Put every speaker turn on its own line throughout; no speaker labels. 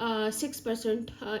6%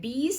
20,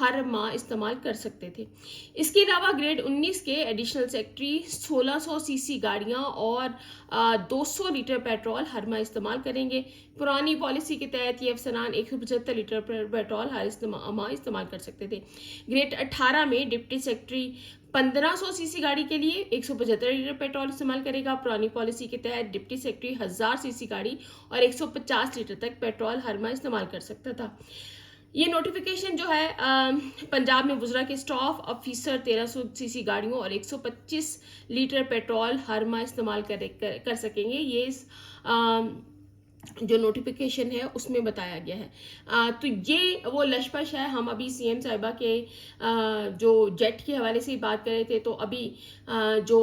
ہر ماہ استعمال کر سکتے تھے۔ اس کے علاوہ گریڈ 19 کے ایڈیشنل سیکٹری 1600 سی سی گاڑیاں اور 200 لیٹر پیٹرول ہر ماہ استعمال کریں گے۔ پرانی پالیسی کے تحت یہ افسران 175 لیٹر پیٹرول ہر ماہ استعمال کر سکتے تھے۔ گریڈ 18 میں ڈپٹی سیکٹری 1500 سی سی گاڑی کے لیے 175 لیٹر پیٹرول استعمال کرے گا۔ پرانی پالیسی کے تحت ڈپٹی سیکٹری 1000 سی سی گاڑی اور 150 لیٹر تک پیٹرول ہر ماہ استعمال کر سکتا تھا۔ یہ نوٹیفیکیشن جو ہے پنجاب میں وزراء کے اسٹاف افیسر 1300 سی سی گاڑیوں اور 125 لیٹر پیٹرول ہر ماہ استعمال کر سکیں گے۔ یہ اس جو نوٹیفیکیشن ہے اس میں بتایا گیا ہے۔ تو یہ وہ لشپش ہے۔ ہم ابھی سی ایم صاحبہ کے جو جیٹ کے حوالے سے ہی بات کر رہے تھے، تو ابھی جو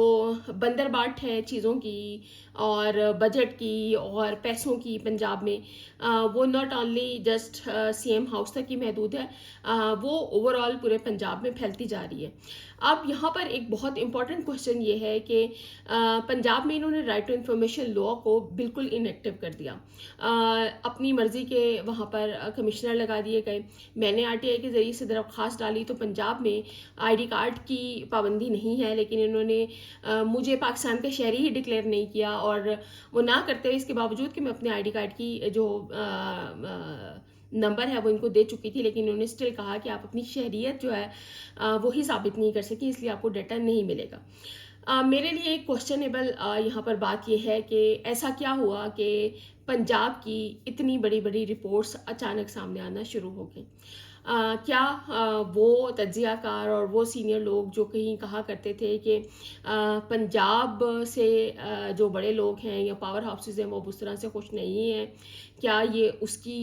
بندر باٹ ہے چیزوں کی اور بجٹ کی اور پیسوں کی پنجاب میں، وہ not only just C M house تک ہی محدود ہے، وہ اوور آل پورے پنجاب میں پھیلتی جا رہی ہے۔ اب یہاں پر ایک بہت امپورٹنٹ کوشچن یہ ہے کہ پنجاب میں انہوں نے رائٹ ٹو انفارمیشن لا کو بالکل ان ایکٹیو کر دیا۔ اپنی مرضی کے وہاں پر کمشنر لگا دیے گئے۔ میں نے RTI کے ذریعے سے درخواست ڈالی تو پنجاب میں ID کارڈ کی پابندی نہیں ہے، لیکن انہوں نے مجھے پاکستان کا شہری ہی ڈکلیئر نہیں کیا، اور وہ نہ کرتے ہوئے اس کے باوجود کہ میں اپنے ID کارڈ کی جو نمبر ہے وہ ان کو دے چکی تھی، لیکن انہوں نے اسٹل کہا کہ آپ اپنی شہریت جو ہے وہی ثابت نہیں کر سکی، اس لیے آپ کو ڈیٹا نہیں ملے گا۔ میرے لیے ایک کوشچنیبل یہاں پر بات یہ ہے کہ ایسا کیا ہوا کہ پنجاب کی اتنی بڑی بڑی رپورٹس اچانک سامنے آنا شروع ہو گئیں؟ کیا وہ تجزیہ کار اور وہ سینئر لوگ جو کہیں کہا کرتے تھے کہ پنجاب سے جو بڑے لوگ ہیں یا پاور ہاؤسز ہیں وہ اس طرح سے خوش نہیں ہیں، کیا یہ اس کی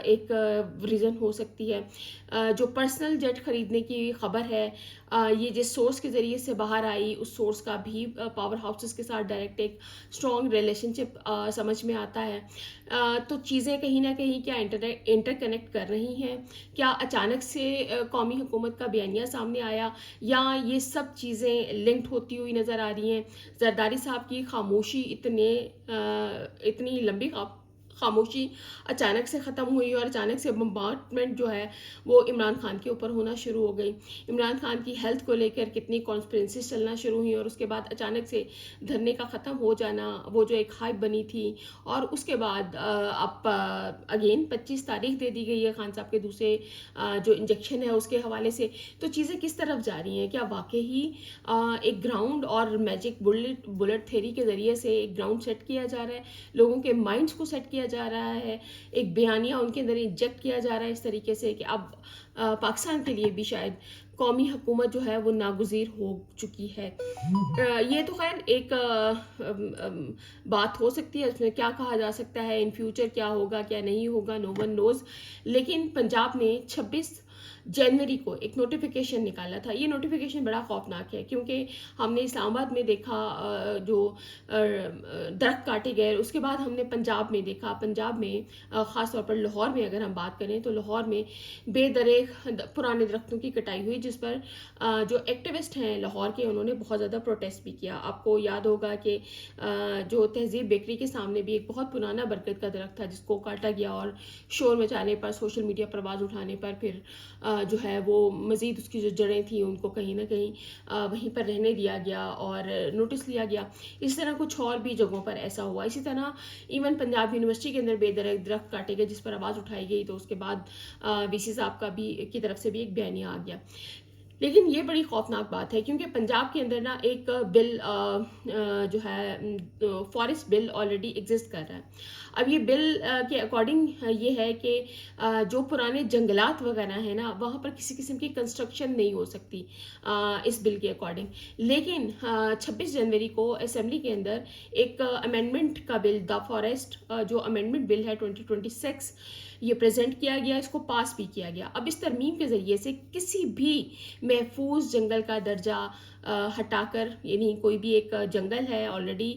ایک ریزن ہو سکتی ہے؟ جو پرسنل جیٹ خریدنے کی خبر ہے، یہ جس سورس کے ذریعے سے باہر آئی، اس سورس کا بھی پاور ہاؤسز کے ساتھ ڈائریکٹ ایک اسٹرانگ ریلیشن شپ سمجھ میں آتا ہے۔ تو چیزیں کہیں نہ کہیں کیا انٹر کنیکٹ کر رہی ہیں؟ کیا اچانک سے قومی حکومت کا بیانیہ سامنے آیا، یا یہ سب چیزیں لنکڈ ہوتی ہوئی نظر آ رہی ہیں؟ زرداری صاحب کی خاموشی اتنی لمبی خاموشی اچانک سے ختم ہوئی، اور اچانک سے بمبارڈمنٹ جو ہے وہ عمران خان کے اوپر ہونا شروع ہو گئی۔ عمران خان کی ہیلتھ کو لے کر کتنی کانسپیرنسیز چلنا شروع ہوئی، اور اس کے بعد اچانک سے دھرنے کا ختم ہو جانا، وہ جو ایک ہائپ بنی تھی، اور اس کے بعد اب اگین 25 تاریخ دے دی گئی ہے خان صاحب کے دوسرے جو انجیکشن ہے اس کے حوالے سے۔ تو چیزیں کس طرف جا رہی ہیں؟ کیا واقعی ایک گراؤنڈ اور میجک بلٹ تھیری کے ذریعے سے ایک گراؤنڈ سیٹ کیا جا رہا ہے، لوگوں کے مائنڈز کو سیٹ کیا جا رہا ہے، ایک بیانیہ ان کے اندر انجیکٹ کیا جا رہا ہے اس طریقے سے کہ اب پاکستان کے لیے بھی شاید قومی حکومت جو ہے وہ ناگزیر ہو چکی ہے؟ یہ تو خیر ایک بات ہو سکتی ہے، اس میں کیا کہا جا سکتا ہے ان فیوچر کیا ہوگا کیا نہیں ہوگا، نو ون نوز۔ لیکن پنجاب نے 26 جنوری کو ایک نوٹیفیکیشن نکالا تھا۔ یہ نوٹیفیکیشن بڑا خوفناک ہے، کیونکہ ہم نے اسلام آباد میں دیکھا جو درخت کاٹے گئے، اس کے بعد ہم نے پنجاب میں دیکھا، پنجاب میں خاص طور پر لاہور میں اگر ہم بات کریں تو لاہور میں بے درخت پرانے درختوں کی کٹائی ہوئی، جس پر جو ایکٹیوسٹ ہیں لاہور کے انہوں نے بہت زیادہ پروٹیسٹ بھی کیا۔ آپ کو یاد ہوگا کہ جو تہذیب بیکری کے سامنے بھی ایک بہت پرانا برگد کا درخت تھا جس کو کاٹا گیا، اور شور مچانے پر، سوشل میڈیا پر آواز اٹھانے پر پھر جو ہے وہ مزید اس کی جو جڑیں تھیں ان کو کہیں نہ کہیں وہیں پر رہنے دیا گیا اور نوٹس لیا گیا۔ اس طرح کچھ اور بھی جگہوں پر ایسا ہوا۔ اسی طرح ایون پنجاب یونیورسٹی کے اندر بے درخت کاٹے گئے جس پر آواز اٹھائی گئی، تو اس کے بعد VC صاحب کی طرف سے بھی ایک بیانیہ آ گیا۔ لیکن یہ بڑی خوفناک بات ہے، کیونکہ پنجاب کے اندر نا ایک بل جو ہے فارسٹ بل آلریڈی ایگزسٹ کر رہا ہے۔ اب یہ بل کے اکارڈنگ یہ ہے کہ جو پرانے جنگلات وغیرہ ہیں نا، وہاں پر کسی قسم کی کنسٹرکشن نہیں ہو سکتی اس بل کے اکارڈنگ۔ لیکن 26 جنوری کو اسمبلی کے اندر ایک امینڈمنٹ کا بل، دا فارسٹ جو امینڈمنٹ بل ہے 2026، یہ پریزنٹ کیا گیا، اس کو پاس بھی کیا گیا۔ اب اس ترمیم کے ذریعے سے کسی بھی محفوظ جنگل کا درجہ ہٹا کر، یعنی کوئی بھی ایک جنگل ہے آلریڈی،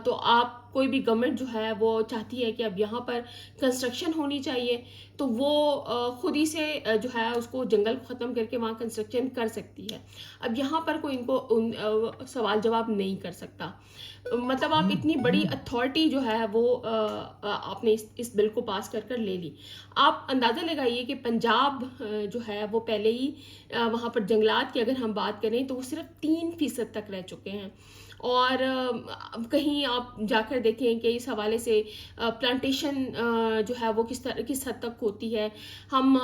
تو آپ کوئی بھی گورنمنٹ جو ہے وہ چاہتی ہے کہ اب یہاں پر کنسٹرکشن ہونی چاہیے تو وہ خود ہی سے جو ہے اس کو جنگل کو ختم کر کے وہاں کنسٹرکشن کر سکتی ہے. اب یہاں پر کوئی ان کو سوال جواب نہیں کر سکتا. مطلب آپ اتنی بڑی اتھارٹی جو ہے وہ آپ نے اس بل کو پاس کر کر لے لی. آپ اندازہ لگائیے کہ پنجاب جو ہے وہ پہلے ہی وہاں پر جنگلات کی اگر ہم بات کریں تو وہ صرف 3% تک رہ چکے ہیں. اور کہیں آپ جا کر دیکھیں کہ اس حوالے سے پلانٹیشن جو ہے وہ کس حد تک ہوتی ہے. ہم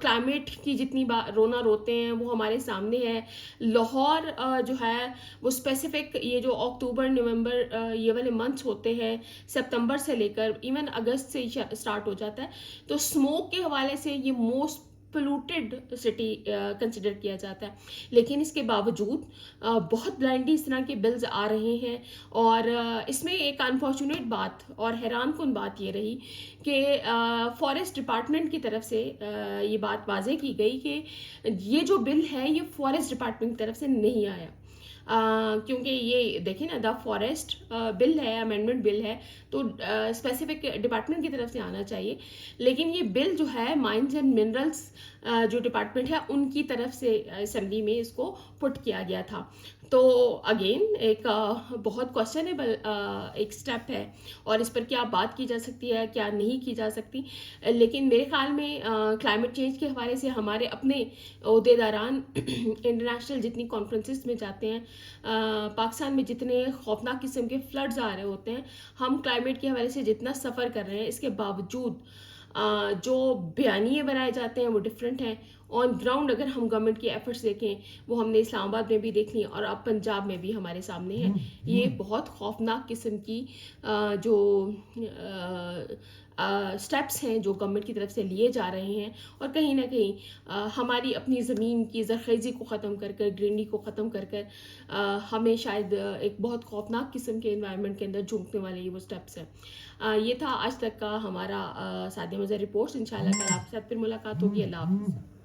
کلائمیٹ کی جتنی رونا روتے ہیں وہ ہمارے سامنے ہے. لاہور جو ہے وہ اسپیسیفک یہ جو اکتوبر نومبر یہ والے منتھس ہوتے ہیں ستمبر سے لے کر ایون اگست سے اسٹارٹ ہو جاتا ہے تو اسموک کے حوالے سے یہ موسٹ پولوٹیڈ سٹی کنسیڈر کیا جاتا ہے. لیکن اس کے باوجود بہت بلائنڈلی اس طرح کے بلز آ رہے ہیں. اور اس میں ایک انفارچونیٹ بات اور حیران کن بات یہ رہی کہ فارسٹ ڈپارٹمنٹ کی طرف سے یہ بات واضح کی گئی کہ یہ جو بل ہے یہ فارسٹ ڈپارٹمنٹ کی طرف سے نہیں آیا. کیونکہ یہ دیکھیں نا دا فارسٹ بل ہے امینڈمنٹ بل ہے تو اسپیسیفک ڈپارٹمنٹ کی طرف سے آنا چاہیے. لیکن یہ بل جو ہے مائنز اینڈ منرلس جو ڈپارٹمنٹ ہے ان کی طرف سے اسمبلی میں اس کو پٹ کیا گیا تھا. تو اگین ایک بہت کوشچنیبل ایک سٹیپ ہے اور اس پر کیا بات کی جا سکتی ہے کیا نہیں کی جا سکتی. لیکن میرے خیال میں کلائمیٹ چینج کے حوالے سے ہمارے اپنے عہدے داران انٹرنیشنل جتنی کانفرنسز میں جاتے ہیں پاکستان میں جتنے خوفناک قسم کے فلڈز آ رہے ہوتے ہیں ہم کلائمیٹ کے حوالے سے جتنا سفر کر رہے ہیں اس کے باوجود جو بیانیے بنائے جاتے ہیں وہ ڈفرینٹ ہیں. آن گراؤنڈ اگر ہم گورنمنٹ کی ایفرٹس دیکھیں وہ ہم نے اسلام آباد میں بھی دیکھ لی اور اب پنجاب میں بھی ہمارے سامنے ہے. یہ بہت خوفناک قسم کی جو سٹیپس ہیں جو گورنمنٹ کی طرف سے لیے جا رہے ہیں اور کہیں نہ کہیں ہماری اپنی زمین کی زرخیزی کو ختم کر کر گرینری کو ختم کر کر ہمیں شاید ایک بہت خوفناک قسم کے انوائرمنٹ کے اندر جھونکنے والے یہ وہ سٹیپس ہیں. یہ تھا آج تک کا ہمارا سعدیہ مظہر رپورٹس. انشاءاللہ کل آپ کے ساتھ پھر ملاقات ہوگی. اللہ حافظ.